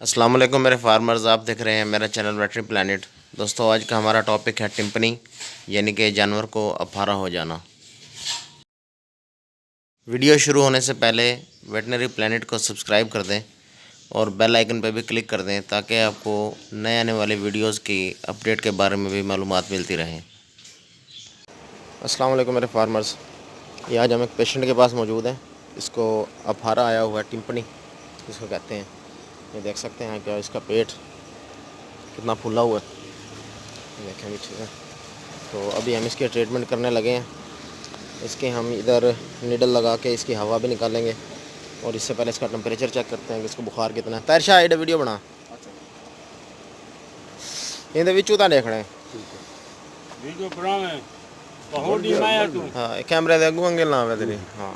अस्सलाम वालेकुम मेरे फार्मर्स, आप देख रहे हैं मेरा चैनल वेटरी प्लानट। दोस्तों, आज का हमारा टॉपिक है टिम्पनी, यानी कि जानवर को अफारा हो जाना। वीडियो शुरू होने से पहले वेटनरी प्लानट को सब्सक्राइब कर दें और बेल आइकन पर भी क्लिक कर दें ताकि आपको नए आने वाले वीडियोस की अपडेट के बारे में भी मालूमात मिलती रहे। अस्सलाम वालेकुम मेरे फार्मर्स, ये आज हम एक पेशेंट के पास मौजूद हैं। इसको अफारा आया हुआ है, टिम्पनी इसको कहते हैं। ये देख सकते हैं कि इसका पेट कितना फूला हुआ है, देखें पीछे से। तो अभी हम इसके ट्रीटमेंट करने लगे हैं। इसके हम इधर नीडल लगा के इसकी हवा भी निकालेंगे और इससे पहले इसका टेम्परेचर चेक करते हैं कि इसको बुखार कितना है। तैरशा एड वीडियो बना ये विचू ता देख रहे हैं वीडियो बनावे बहुत ही माया तू। हाँ, कैमरे दे अगू एंगल ना आवे तेरी। हाँ,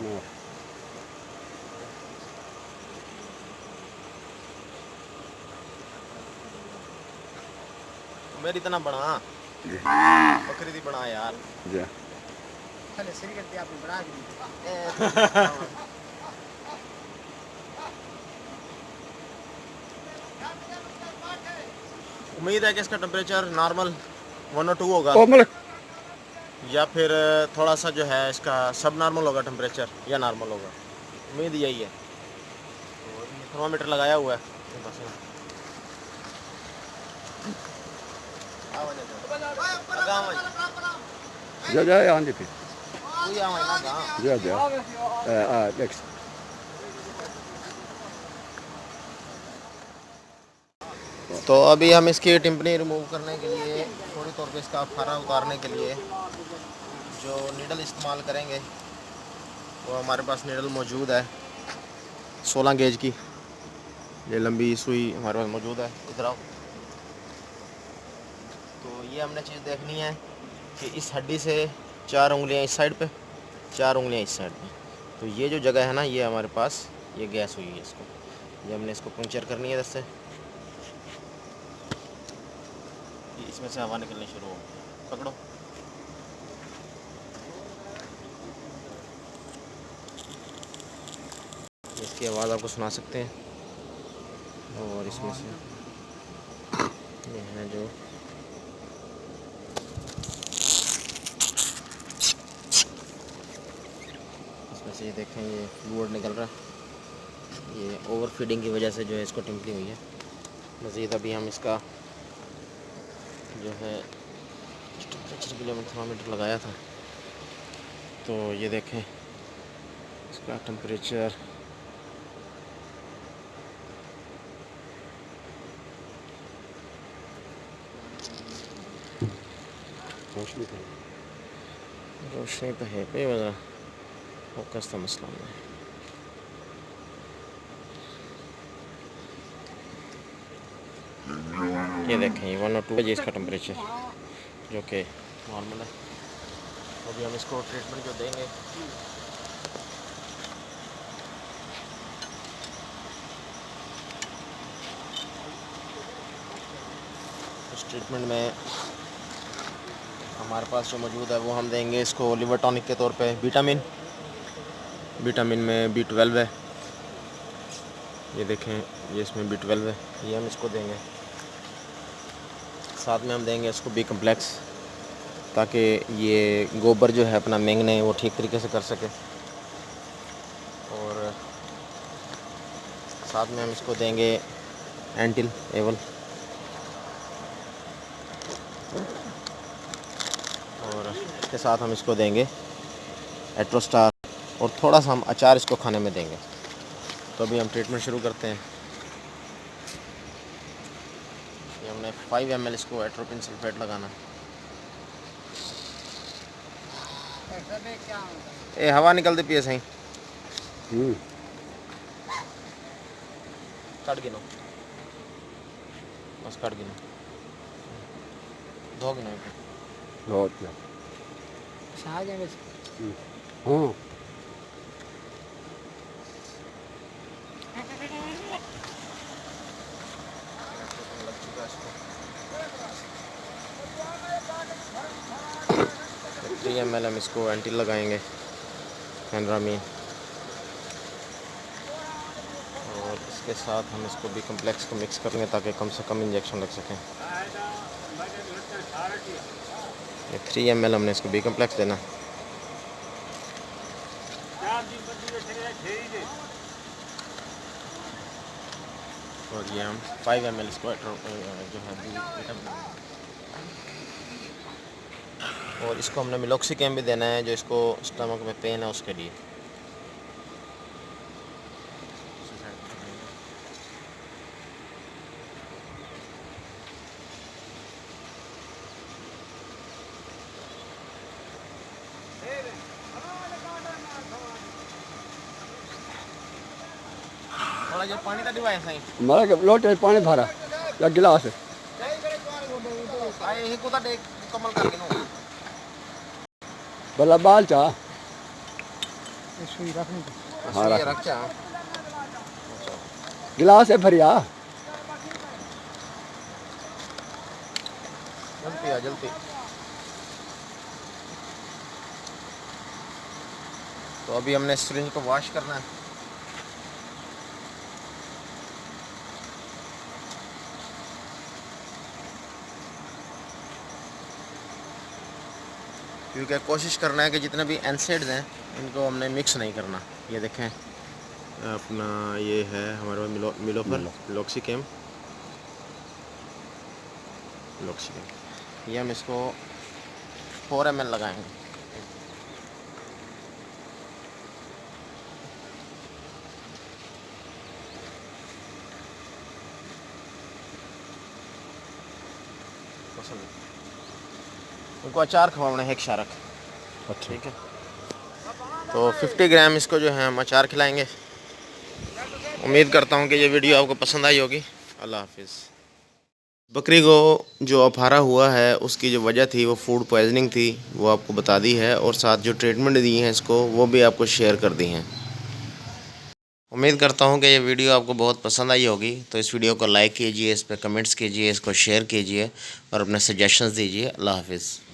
मेरी इतना बना बकरी दी बना यार जा पहले सही करते आपने बना दी। उम्मीद है कि इसका टेम्परेचर नॉर्मल 1 और 2 होगा ओ मल या फिर थोड़ा सा जो है इसका सब नॉर्मल होगा टेम्परेचर या नॉर्मल होगा। उम्मीद यही है। तो थर्मामीटर लगाया हुआ है। जा जा आंदे पे जा जा नेक्स्ट तो अभी हम इसकी टिम्पनी रिमूव करने के लिए थोड़ी तौर पे इसका फारा उतारने के लिए जो नीडल इस्तेमाल करेंगे वो हमारे पास नीडल मौजूद है 16 गेज की। ये लंबी सुई हमारे पास मौजूद है। इधर आओ। तो ये हमने चीज़ देखनी है कि इस हड्डी से 4 उंगलियां इस साइड पे, 4 उंगलियां इस साइड पे। तो ये जो जगह है ना, ये हमारे पास ये गैस हुई है इसको, ये हमने इसको पंक्चर करनी है। जैसे इसमें से हवा निकलनी शुरू हो। पकड़ो। इसकी आवाज़ आपको सुना सकते हैं। और इसमें से ये है जो इसमें से ये देखें, ये फ्लूइड निकल रहा है। ये ओवर फीडिंग की वजह से जो है इसको टिम्पली हुई है। मज़ीद अभी हम इसका जो है टेम्परेचर के लिए मैंने थर्मामीटर लगाया था। तो ये देखें इसका टेम्परेचर रोशनी तो है कोई वजह फोकस का मसला नहीं है। ये देखें, ये 1 और 2 है इसका टेम्परेचर, जो कि नॉर्मल है। अभी हम इसको ट्रीटमेंट जो देंगे इस ट्रीटमेंट में हमारे पास जो मौजूद है वो हम देंगे इसको लिवर टॉनिक के तौर पे विटामिन में B12 है। ये देखें, ये इसमें B12 है, ये हम इसको देंगे। साथ में हम देंगे इसको B कम्प्लेक्स, ताकि ये गोबर जो है अपना मेंगने वो ठीक तरीके से कर सके। और साथ में हम इसको देंगे एंटिल एवल, और इसके साथ हम इसको देंगे एट्रोस्टार, और थोड़ा सा हम अचार इसको खाने में देंगे। तो अभी हम ट्रीटमेंट शुरू करते हैं। ये हमने 5 ml इसको एट्रोपिन सल्फेट लगाना। ए हवा निकलती पिए सही कट गिनो, बस कट गिनो, 2 गिनो। बहुत है आ जाएंगे। हां तो 3 ml हम इसको एंटी लगाएंगे, फेनरामीन। और और इसके साथ हम इसको बी कम्प्लेक्स को मिक्स करेंगे ताकि कम से कम इंजेक्शन लग सकें। ये 3 ml हमने इसको बी कम्प्लेक्स देना। और ये हम 5 ml इसको जो है और इसको हमने मिलोक्सिकेम भी देना है जो इसको स्टमक में पेन है उसके लिए। थोड़ा जो पानी का डिवाइस है हमारा लोटे में पानी भरा या गिलास है आए यही को देख कमल करके नो भला बाल चाह सुई रखनी हाँ, ये रख चा गिलास है भरिया जल्दी आ जल्दी। तो अभी हमने सिरिंज को वॉश करना है। क्योंकि कोशिश करना है कि जितने भी एनसेड्स हैं इनको हमने मिक्स नहीं करना। ये देखें अपना ये है हमारे पास मिलोफर मिलोक्सिकेम ये हम इसको 4 ml लगाएंगे। उनको अचार खवाना है एक शारक। अच्छा ठीक है तो 50 ग्राम इसको जो है हम अचार खिलाएंगे। उम्मीद करता हूँ कि ये वीडियो आपको पसंद आई होगी। अल्लाह हाफिज़। बकरी को जो अफारा हुआ है उसकी जो वजह थी वो फूड पॉइजनिंग थी, वो आपको बता दी है और साथ जो ट्रीटमेंट दी है इसको वो भी आपको शेयर कर दी हैं। उम्मीद करता हूँ कि ये वीडियो आपको बहुत पसंद आई होगी। तो इस वीडियो को लाइक कीजिए, इस पर कमेंट्स कीजिए, इसको शेयर कीजिए और अपने सजेशंस दीजिए। अल्लाह हाफिज़।